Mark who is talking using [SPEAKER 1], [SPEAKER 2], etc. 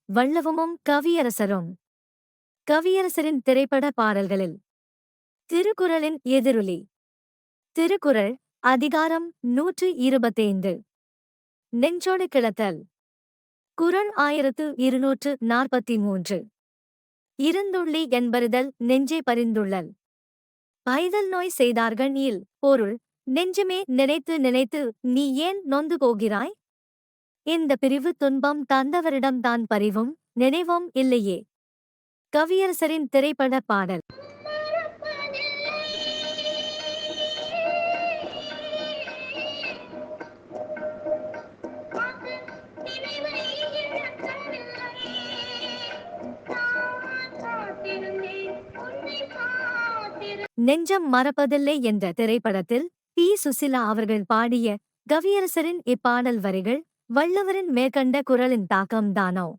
[SPEAKER 1] வள்ளவமும் கவியரசரும். கவியரசரின் திரைப்பட பாடல்களில் திருக்குறளின் எதிரொலி. திருக்குறள் அதிகாரம் 125. நெஞ்சோடு கிளத்தல். குறள் 1243. இருந்துள்ளி என்பறிதல் நெஞ்சே பரிந்துள்ளல். பைதல் நோய் செய்தார்கண் இல். பொருள்: நெஞ்சமே, நினைத்து நினைத்து நீ ஏன் நொந்து போகிறாய்? இந்த பிரிவு துன்பம் தந்தவரிடம் தான் பரிவும் நினைவும் இல்லையே. கவியரசரின் திரைப்பட பாடல். நெஞ்சம் மறப்பதில்லை என்ற திரைப்படத்தில் பி. சுசிலா அவர்கள் பாடிய கவியரசரின் இப்பாடல் வரிகள் வள்ளுவரின் மேற்கண்ட குறளின் தாக்கம் தானோ?